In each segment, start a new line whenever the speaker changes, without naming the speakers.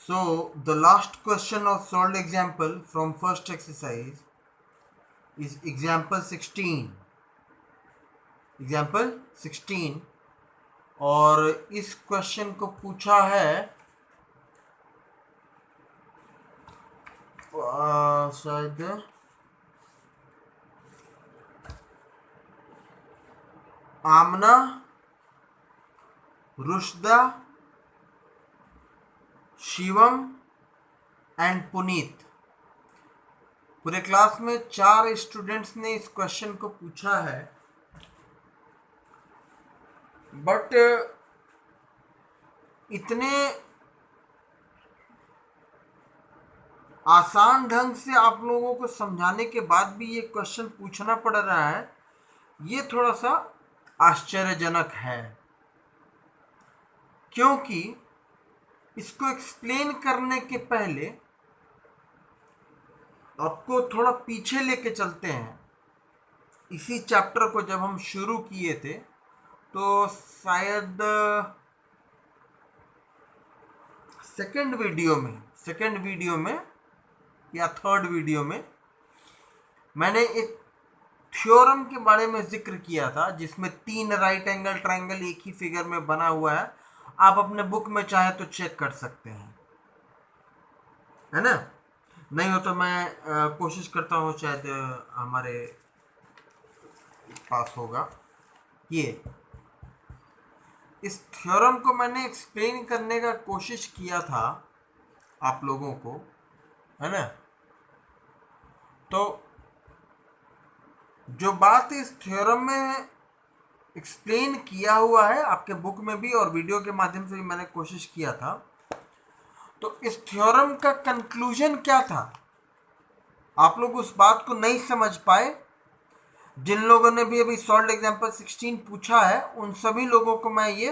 So the last question of solved example from first exercise is example 16. Example 16 और इस question को पूछा है शायद आमना, रुशदा, शिवम एंड पुनीत। पूरे क्लास में 4 स्टूडेंट्स ने इस क्वेश्चन को पूछा है, बट इतने आसान ढंग से आप लोगों को समझाने के बाद भी ये क्वेश्चन पूछना पड़ रहा है, ये थोड़ा सा आश्चर्यजनक है। क्योंकि इसको एक्सप्लेन करने के पहले आपको थोड़ा पीछे लेके चलते हैं। इसी चैप्टर को जब हम शुरू किए थे तो शायद सेकंड वीडियो में या थर्ड वीडियो में मैंने एक थ्योरम के बारे में जिक्र किया था, जिसमें 3 राइट एंगल ट्रायंगल एक ही फिगर में बना हुआ है। आप अपने बुक में चाहे तो चेक कर सकते हैं, है ना। नहीं हो तो मैं कोशिश करता हूँ, शायद हमारे पास होगा। ये इस थ्योरम को मैंने एक्सप्लेन करने का कोशिश किया था आप लोगों को, है ना। तो जो बात इस थ्योरम में एक्सप्लेन किया हुआ है आपके बुक में भी और वीडियो के माध्यम से भी मैंने कोशिश किया था, तो इस थ्योरम का कंक्लूजन क्या था आप लोग उस बात को नहीं समझ पाए। जिन लोगों ने भी अभी सॉल्व एग्जाम्पल 16 पूछा है उन सभी लोगों को मैं ये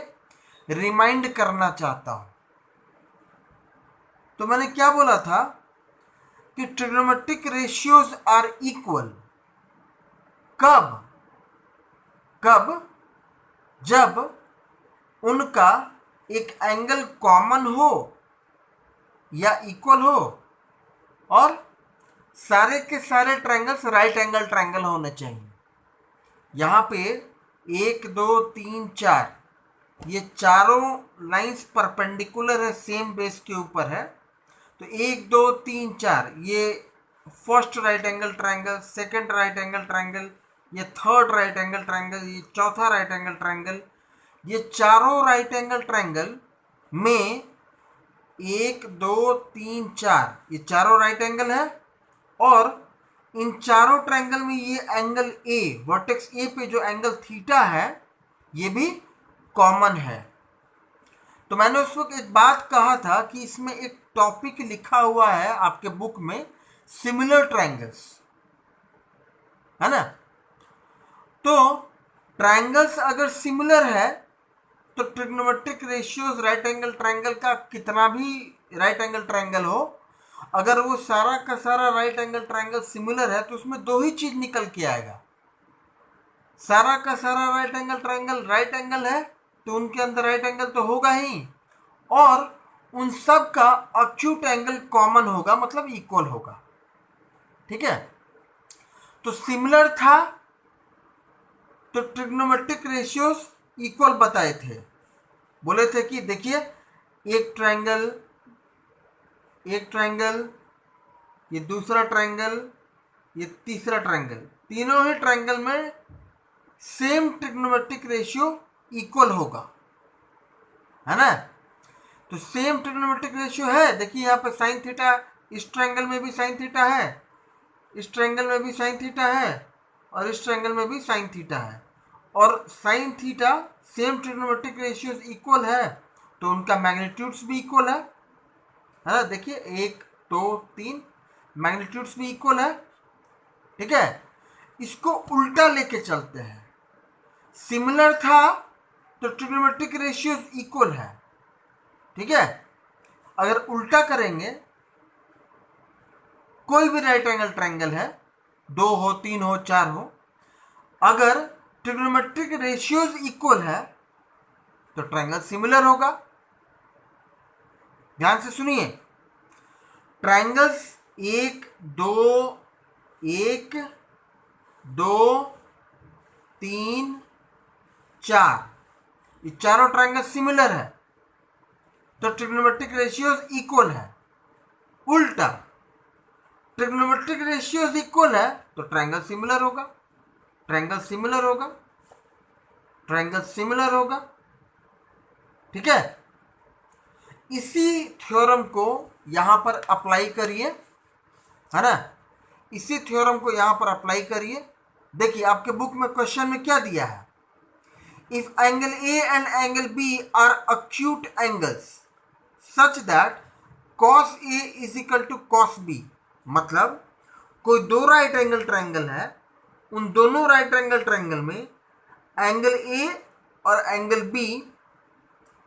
रिमाइंड करना चाहता हूं। तो मैंने क्या बोला था कि ट्रिग्नोमेट्रिक रेशियोज आर इक्वल कब जब उनका एक एंगल कॉमन हो या इक्वल हो और सारे के सारे ट्रायंगल्स राइट एंगल ट्रायंगल होने चाहिए। यहाँ पे 1 2 3 4 ये चारों लाइंस परपेंडिकुलर है, सेम बेस के ऊपर है। तो 1 2 3 4 ये first right angle triangle, second right angle triangle, ये थर्ड राइट एंगल ट्रायंगल, ये चौथा राइट एंगल ट्रायंगल। ये चारों राइट एंगल ट्रायंगल में 1 2 3 4 ये चारों राइट एंगल है और इन चारों ट्रायंगल में ये एंगल ए, वर्टेक्स ए पे जो एंगल थीटा है ये भी कॉमन है। तो मैंने उस वक्त एक बात कहा था कि इसमें एक टॉपिक लिखा हुआ है आपके बुक में, सिमिलर ट्रायंगल्स, है ना। तो ट्रायंगल्स अगर सिमिलर है तो trigonometric ratios right angle triangle का कितना भी राइट एंगल ट्रायंगल हो, अगर वो सारा का सारा राइट एंगल ट्रायंगल सिमिलर है तो उसमें 2 ही चीज निकल के आएगा। सारा का सारा right angle triangle right angle है तो उनके अंदर राइट एंगल तो होगा ही, और उन सब का अक्यूट एंगल कॉमन होगा, मतलब इक्वल होगा। ठीक है। तो सिमिलर था तो ट्रिग्नोमेट्रिक रेशियोज इक्वल बताए थे। बोले थे कि देखिए एक ट्रायंगल, ये दूसरा ट्रायंगल, ये तीसरा ट्रायंगल, तीनों ही ट्रायंगल में सेम ट्रिग्नोमेट्रिक रेशियो इक्वल होगा, है ना। तो सेम ट्रिग्नोमेट्रिक रेशियो है। देखिए यहाँ पे साइन थीटा, इस ट्रायंगल में भी साइन थीटा है, इस ट्रायंगल में भी साइन थीटा है और इस ट्रायंगल में भी साइन थीटा है। और sine theta same trigonometric ratios equal है तो उनका मैग्नीट्यूड्स भी इक्वल है ना। देखिए 1 2 3 मैग्नीट्यूड्स भी इक्वल है। ठीक है। इसको उल्टा लेके चलते हैं। सिमिलर था तो ट्रिग्नोमेट्रिक रेशियोज इक्वल है। ठीक है। अगर उल्टा करेंगे, कोई भी राइट एंगल ट्रायंगल है, 2 हो 3 हो 4 हो, अगर ट्रिग्नोमेट्रिक रेशियोज इक्वल है तो ट्रायंगल सिमिलर होगा। ध्यान से सुनिए, ट्रायंगल्स एक दो तीन चार, ये चारों ट्रायंगल सिमिलर है तो ट्रिग्नोमेट्रिक रेशियोज इक्वल है। उल्टा, ट्रिग्नोमेट्रिक रेशियोज इक्वल है तो ट्रायंगल सिमिलर होगा, ट्रायंगल सिमिलर होगा, ट्रायंगल सिमिलर होगा। ठीक है, इसी थ्योरम को यहां पर अप्लाई करिए, है ना, इसी थ्योरम को यहां पर अप्लाई करिए। देखिए आपके बुक में क्वेश्चन में क्या दिया है, if angle A and angle B are acute angles such that cos A is equal to cos B, मतलब कोई दो राइट एंगल ट्रायंगल है, उन दोनों राइट एंगल ट्रायंगल में एंगल A और एंगल B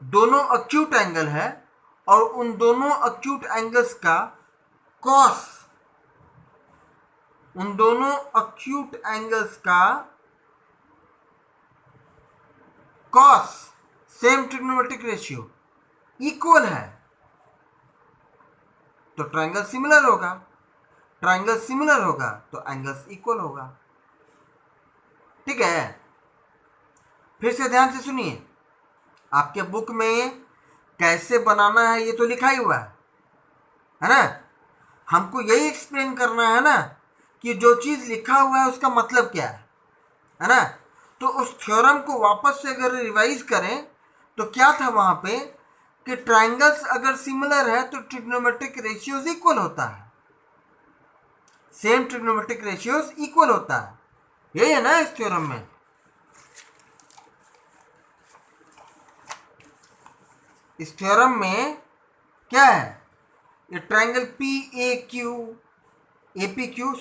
दोनों अक्यूट एंगल है और उन दोनों अक्यूट एंगल्स का cos, उन दोनों अक्यूट एंगल्स का cos same trigonometric ratio equal है तो ट्रायंगल सिमिलर होगा, ट्रायंगल सिमिलर होगा तो एंगल्स इक्वल होगा। ठीक है, फिर से ध्यान से सुनिए, आपके बुक में कैसे बनाना है ये तो लिखा ही हुआ है ना, हमको यही एक्सप्लेन करना है ना कि जो चीज़ लिखा हुआ है उसका मतलब क्या है ना। तो उस थ्योरम को वापस से अगर रिवाइज करें तो क्या था वहां पे कि ट्रायंगल्स अगर सिमिलर है तो ट्रिग्नोमेट्रिक रेशियोज इक्वल होता है, सेम ट्रिग्नोमेट्रिक रेशियोज इक्वल होता है, यही है ना इस थ्योरम में। इस थ्योरम में क्या है, ये triangle P A Q A P Q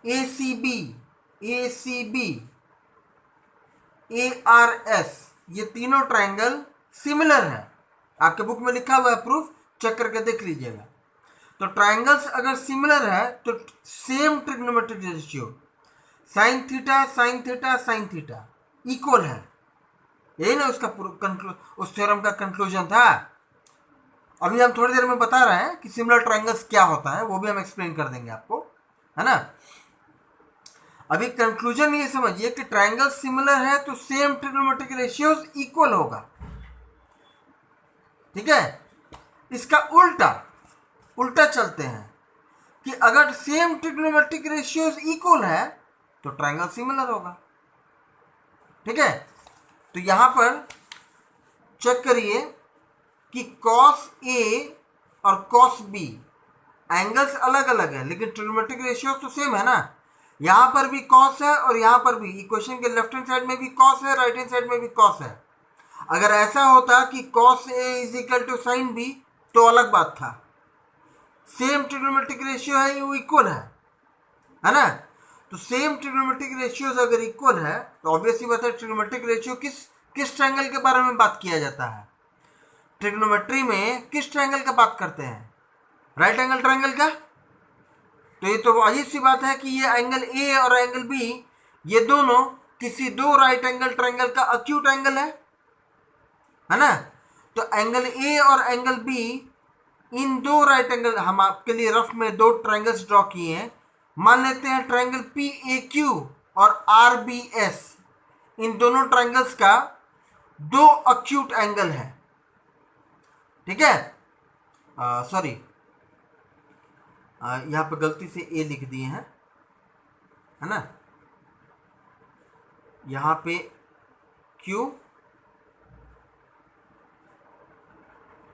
A C B A R S, ये तीनों ट्रायंगल सिमिलर है। आपके बुक में लिखा हुआ है, प्रूफ चेक करके देख लीजिएगा। तो ट्रायंगल्स अगर सिमिलर है तो same trigonometric ratio sine theta equal है, यही ना उसका उस थ्योरम का कंक्लूजन था। अभी हम थोड़ी देर में बता रहे हैं कि सिमिलर ट्रायंगल्स क्या होता है, वो भी हम एक्सप्लेन कर देंगे आपको, है ना। अभी कंक्लूजन ये समझिए कि ट्रायंगल सिमिलर है तो सेम ट्रिग्नोमेट्रिक रेशियोज इक्वल होगा। ठीक है, इसका उल्टा चलते हैं कि अगर सेम ट्रिग्नोमेट्रिक रेशियोज इक्वल है तो ट्रायंगल सिमिलर होगा। ठीक है, तो यहां पर चेक करिए कि cos A और cos B एंगल्स अलग अलग है लेकिन ट्रिग्नोमेट्रिक रेशियोज तो सेम है ना। यहां पर भी cos है और यहां पर भी, इक्वेशन के लेफ्ट हैंड साइड में भी cos है, राइट हैंड साइड में भी cos है। अगर ऐसा होता कि cos A is equal to sine B तो अलग बात था, सेम ट्रिग्नोमेट्रिक रेशियो है, वो इक्वल है ना। तो सेम ट्रिग्नोमेट्रिक रेशियोज अगर इक्वल है तो ऑब्वियसली बात है, ट्रिग्नोमेट्रिक रेशियो किस ट्रायंगल के बारे में बात किया जाता है, ट्रिग्नोमेट्री में किस ट्रायंगल का बात करते हैं, राइट एंगल ट्रायंगल का। तो ये तो अजीब सी बात है कि ये एंगल ए और एंगल बी ये दोनों किसी दो राइट एंगल ट्रायंगल का अक्यूट एंगल है ना। तो एंगल ए और एंगल बी, इन दो राइट एंगल, हम आपके लिए रफ में दो ट्रायंगल्स ड्रॉ किए हैं। मान लेते हैं ट्रायंगल पी ए क्यू और आर बी एस, इन दोनों ट्रायंगल्स का दो अक्यूट एंगल है। ठीक है, सॉरी, यहाँ पे गलती से ए लिख दिए हैं, है ना, यहाँ पे Q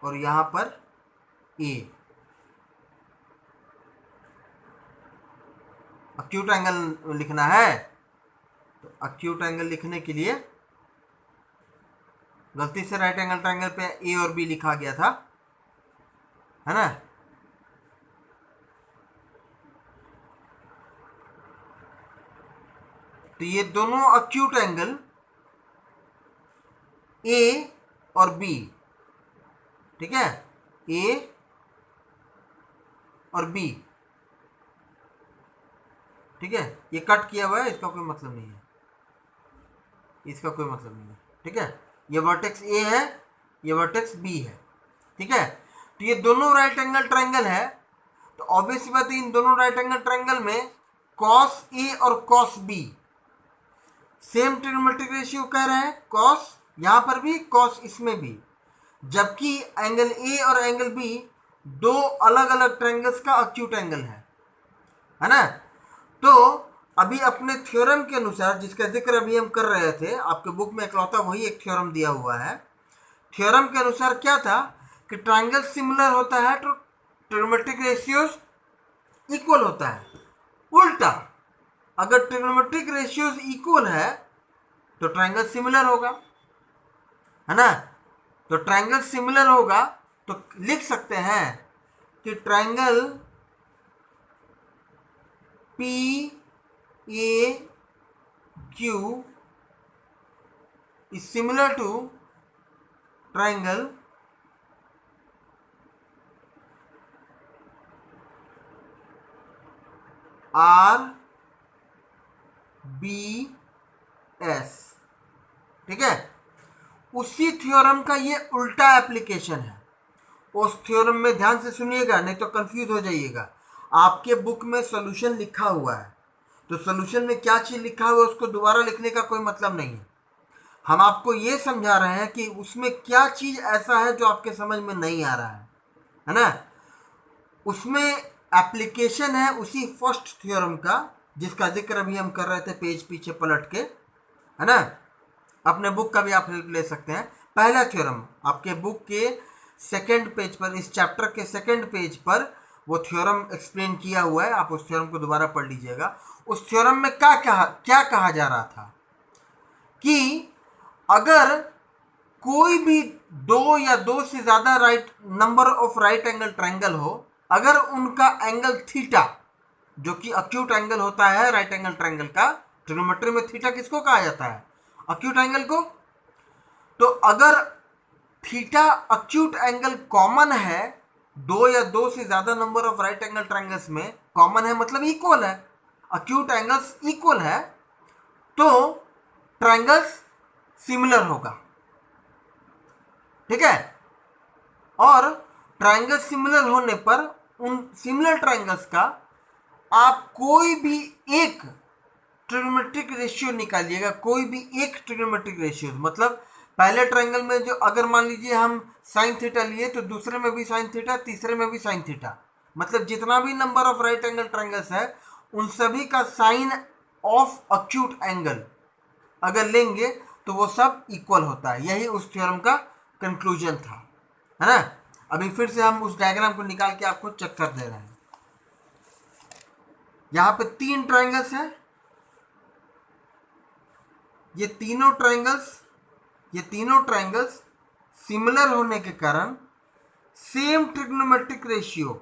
और यहाँ पर A, अक्यूट एंगल लिखना है। तो अक्यूट एंगल लिखने के लिए गलती से राइट एंगल ट्रायंगल पे A और B लिखा गया था, है ना। तो ये दोनों अक्यूट एंगल A और B, ठीक है, A और B, ठीक है, ये कट किया हुआ है, इसका कोई मतलब नहीं है, इसका कोई मतलब नहीं है। ठीक है, ये वर्टेक्स A है, ये वर्टेक्स B है, ठीक है। तो ये दोनों राइट एंगल ट्रायंगल है, तो ऑब्वियस बात है इन दोनों राइट एंगल ट्रायंगल में कॉस ए और cos B same trigonometric ratio कह रहे हैं, कॉस यहां पर भी कॉस इसमें भी, जबकि एंगल ए और एंगल बी दो अलग अलग ट्रायंगल्स का अक्यूट एंगल है ना। तो अभी अपने थ्योरम के अनुसार जिसका जिक्र अभी हम कर रहे थे, आपके बुक में इकलौता वही एक थ्योरम दिया हुआ है। थ्योरम के अनुसार क्या था कि ट्रायंगल सिमिलर होता है तो ट्रिग्नोमेट्रिक रेशियोज इक्वल होता है। उल्टा, अगर ट्रिग्नोमेट्रिक रेशियोज इक्वल है तो ट्रायंगल सिमिलर होगा, है ना। तो ट्रायंगल सिमिलर होगा तो लिख सकते हैं कि triangle P A Q is similar to triangle R B S. ठीक है, उसी थ्योरम का ये उल्टा एप्लीकेशन है। उस थ्योरम में ध्यान से सुनिएगा, नहीं तो कंफ्यूज हो जाइएगा। आपके बुक में सॉल्यूशन लिखा हुआ है, तो सॉल्यूशन में क्या चीज़ लिखा हुआ है उसको दोबारा लिखने का कोई मतलब नहीं है। हम आपको ये समझा रहे हैं कि उसमें क्या चीज़ ऐसा है जो आपके समझ में नहीं आ रहा है ना। उसमें एप्लीकेशन है उसी फर्स्ट थ्योरम का जिसका जिक्र अभी हम कर रहे थे, पेज पीछे पलट के, है ना। अपने बुक का भी आप हेल्प ले सकते हैं। पहला थ्योरम आपके बुक के सेकंड पेज पर, इस चैप्टर के सेकंड पेज पर वो थ्योरम एक्सप्लेन किया हुआ है, आप उस थ्योरम को दोबारा पढ़ लीजिएगा। उस थ्योरम में क्या कहा जा रहा था कि अगर कोई भी दो या दो से ज़्यादा number of right angle triangle हो, अगर उनका एंगल थीटा, जो कि अक्यूट एंगल होता है राइट एंगल ट्रायंगल का, ट्रिग्नोमेट्री में थीटा किसको कहा जाता है? अक्यूट एंगल को। तो अगर थीटा अक्यूट एंगल कॉमन है, दो या दो से ज्यादा number of right angle triangles में कॉमन है, मतलब इक्वल है, अक्यूट एंगल्स इक्वल है, तो ट्रायंगल्स सिमिलर होगा। ठीक है, और ट्रायंगल सिमिलर होने पर उन सिमिलर ट्रायंगल्स का आप कोई भी एक ट्रिग्नोमेट्रिक रेशियो निकालिएगा, कोई भी एक ट्रिग्नोमेट्रिक रेशियो, मतलब पहले ट्रायंगल में जो अगर मान लीजिए हम साइन थीटा लिए तो दूसरे में भी साइन थीटा, तीसरे में भी साइन थीटा, मतलब जितना भी number of right angle triangles है उन सभी का साइन ऑफ अक्यूट एंगल अगर लेंगे तो वो सब इक्वल होता है। यही उस थ्योरम का कंक्लूजन था, है ना। अभी फिर से हम उस डायग्राम को निकाल के आपको चेक कर दे रहे हैं। यहां पे तीन ट्रायंगल्स हैं, ये तीनों ट्रायंगल्स सिमिलर होने के कारण सेम ट्रिग्नोमेट्रिक रेशियो,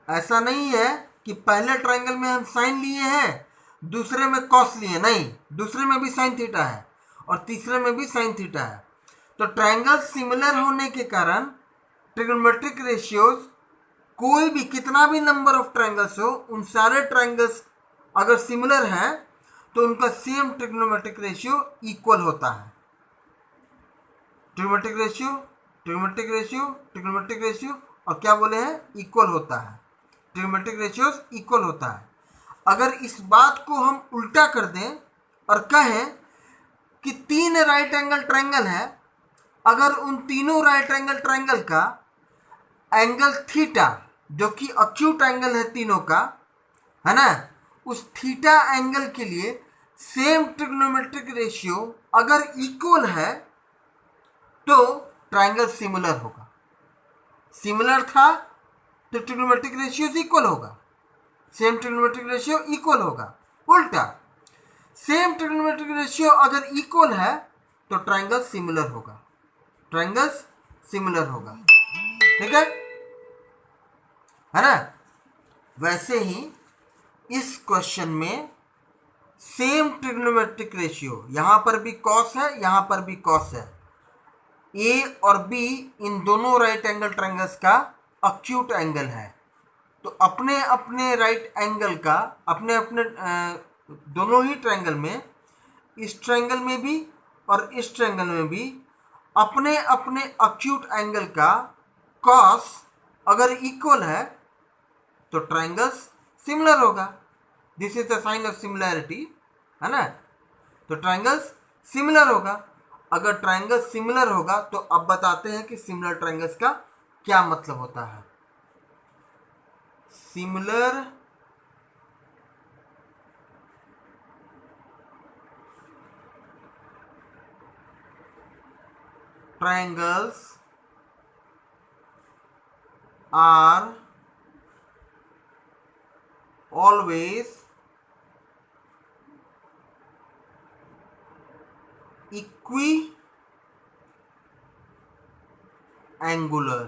ऐसा नहीं है कि पहले ट्रायंगल में हम साइन लिए हैं दूसरे में कॉस लिए, नहीं, दूसरे में भी साइन थीटा है और तीसरे में भी साइन थीटा है। तो ट्रायंगल सिमिलर होने के कारण ट्रिग्नोमेट्रिक रेशियोज, कोई भी कितना भी नंबर ऑफ ट्रायंगल्स हो, उन सारे ट्रायंगल्स अगर सिमिलर हैं तो उनका सेम ट्रिग्नोमेट्रिक रेशियो इक्वल होता है। Trigonometric ratio, trigonometric ratio, trigonometric ratio, और क्या बोले हैं, इक्वल होता है। ट्रिग्नोमेट्रिक रेशियोज इक्वल होता है। अगर इस बात को हम उल्टा कर दें और कहें कि तीन राइट एंगल ट्रायंगल है, अगर उन तीनों राइट एंगल ट्रायंगल का एंगल थीटा, जो कि अक्यूट एंगल है तीनों का, है ना, उस थीटा एंगल के लिए सेम ट्रिग्नोमेट्रिक रेशियो अगर इक्वल है तो ट्रायंगल सिमिलर होगा। सिमिलर था तो ट्रिग्नोमेट्रिक रेशियो इक्वल होगा, सेम ट्रिग्नोमेट्रिक रेशियो इक्वल होगा। उल्टा, सेम ट्रिग्नोमेट्रिक रेशियो अगर इक्वल है तो ट्रायंगल सिमिलर होगा, ट्रायंगल्स सिमिलर होगा। ठीक है ना। वैसे ही इस क्वेश्चन में सेम ट्रिग्नोमेट्रिक रेशियो, यहां पर भी कॉस है, यहां पर भी कॉस है, ए और बी इन दोनों राइट एंगल ट्रायंगल्स का अक्यूट एंगल है, तो अपने अपने राइट एंगल का, अपने अपने दोनों ही ट्रायंगल में, इस ट्रायंगल में भी और इस ट्रायंगल में भी अपने अपने अक्यूट एंगल का कॉस अगर इक्वल है तो ट्रायंगल्स सिमिलर होगा। This is the sign of similarity, है ना। तो ट्रायंगल्स सिमिलर होगा। अगर ट्रायंगल सिमिलर होगा तो अब बताते हैं कि सिमिलर ट्रायंगल्स का क्या मतलब होता है। Similar triangles are always equiangular,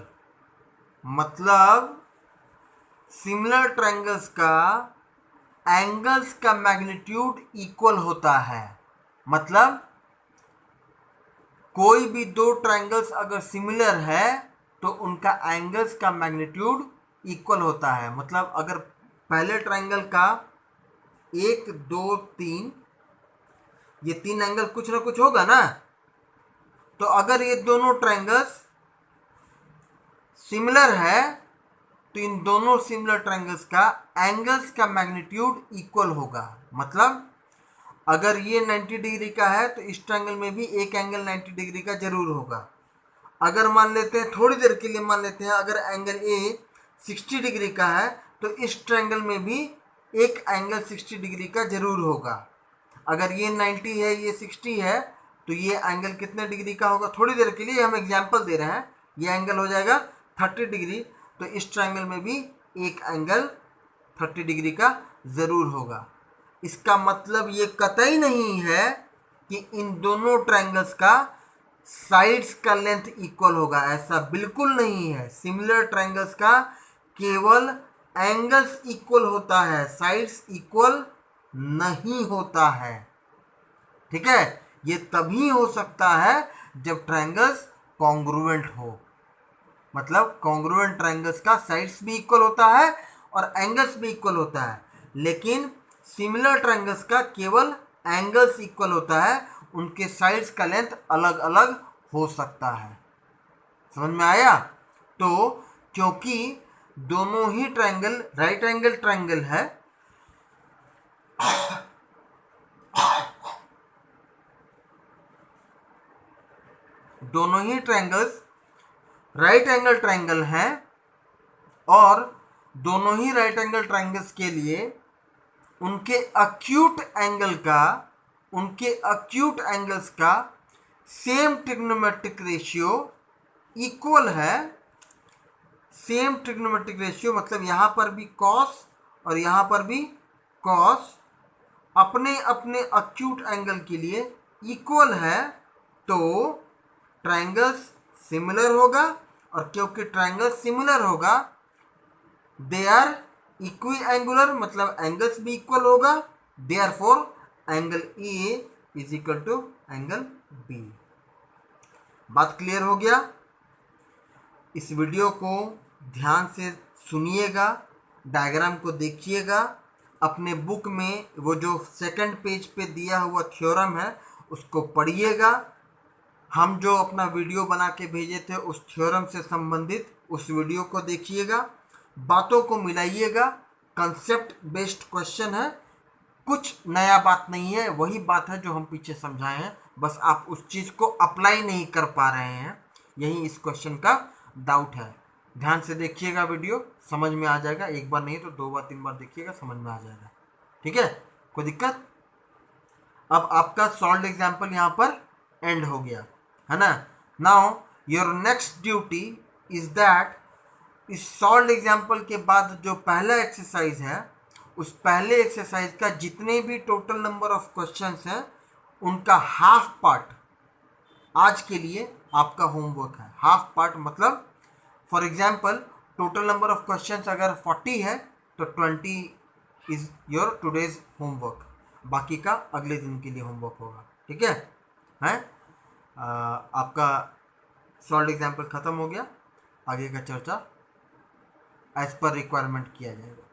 मतलब सिमिलर ट्रायंगल्स का एंगल्स का मैग्नीट्यूड इक्वल होता है। मतलब कोई भी दो ट्रायंगल्स अगर सिमिलर है तो उनका एंगल्स का मैग्नीट्यूड इक्वल होता है। मतलब अगर पहले ट्रायंगल का 1 2 3 ये 3 एंगल कुछ ना कुछ होगा ना, तो अगर ये दोनों ट्रायंगल्स सिमिलर है तो इन दोनों सिमिलर ट्रायंगल्स का एंगल्स का मैग्नीट्यूड इक्वल होगा। मतलब अगर ये 90 डिग्री का है तो इस ट्रायंगल में भी एक एंगल 90 डिग्री का जरूर होगा। अगर मान लेते हैं, थोड़ी देर के लिए मान लेते हैं, अगर एंगल ए 60 डिग्री का है तो इस ट्रायंगल में भी एक एंगल 60 डिग्री का जरूर होगा। अगर ये 90 है, ये 60 है, तो ये एंगल कितने डिग्री का होगा? थोड़ी देर के लिए हम एग्जाम्पल दे रहे हैं। ये एंगल हो जाएगा 30 डिग्री, तो इस ट्रायंगल में भी एक एंगल 30 डिग्री का ज़रूर होगा। इसका मतलब ये कतई नहीं है कि इन दोनों ट्रायंगल्स का साइड्स का लेंथ इक्वल होगा, ऐसा बिल्कुल नहीं है। सिमिलर ट्रायंगल्स का केवल एंगल्स इक्वल होता है, साइड्स इक्वल नहीं होता है। ठीक है, ये तभी हो सकता है जब ट्रायंगल्स कॉन्ग्रुएंट हो। मतलब कॉन्ग्रुएंट ट्रायंगल्स का साइड्स भी इक्वल होता है और एंगल्स भी इक्वल होता है, लेकिन सिमिलर ट्रायंगल्स का केवल एंगल्स इक्वल होता है, उनके साइड्स का लेंथ अलग अलग हो सकता है। समझ में आया? तो क्योंकि दोनों ही ट्रायंगल राइट एंगल ट्रायंगल है, दोनों ही ट्रायंगल्स राइट एंगल ट्रायंगल हैं और दोनों ही राइट एंगल ट्रायंगल्स के लिए उनके अक्यूट एंगल्स का सेम ट्रिग्नोमेट्रिक रेशियो इक्वल है। सेम ट्रिग्नोमेट्रिक रेशियो मतलब यहाँ पर भी कॉस और यहाँ पर भी कॉस अपने अपने अक्यूट एंगल के लिए इक्वल है, तो ट्रायंगल्स सिमिलर होगा। और क्योंकि ट्रायंगल सिमिलर होगा, दे आर इक्वी एंगुलर, मतलब एंगल्स भी इक्वल होगा। Therefore angle A is equal to angle B. बात क्लियर हो गया? इस वीडियो को ध्यान से सुनिएगा, डायग्राम को देखिएगा, अपने बुक में वो जो सेकंड पेज पे दिया हुआ थ्योरम है उसको पढ़िएगा। हम जो अपना वीडियो बना के भेजे थे उस थ्योरम से संबंधित उस वीडियो को देखिएगा, बातों को मिलाइएगा। कंसेप्ट बेस्ड क्वेश्चन है, कुछ नया बात नहीं है, वही बात है जो हम पीछे समझाए हैं, बस आप उस चीज़ को अप्लाई नहीं कर पा रहे हैं, यही इस क्वेश्चन का डाउट है। ध्यान से देखिएगा, वीडियो समझ में आ जाएगा। एक बार नहीं तो 2 बार 3 बार देखिएगा, समझ में आ जाएगा। ठीक है, कोई दिक्कत? अब आपका सॉल्व्ड एग्जाम्पल यहाँ पर एंड हो गया, है ना। Now your next duty is that इस सॉल्व्ड एग्जाम्पल के बाद जो पहला एक्सरसाइज है, उस पहले एक्सरसाइज का जितने भी टोटल नंबर ऑफ क्वेश्चंस हैं उनका हाफ पार्ट आज के लिए आपका होमवर्क है। हाफ पार्ट मतलब for example total number of questions अगर 40 है तो 20 इज योर टुडेज होमवर्क, बाकी का अगले दिन के लिए होमवर्क होगा। ठीक है, आपका सॉल्व्ड एग्जाम्पल ख़त्म हो गया। आगे का चर्चा एज पर रिक्वायरमेंट किया जाएगा।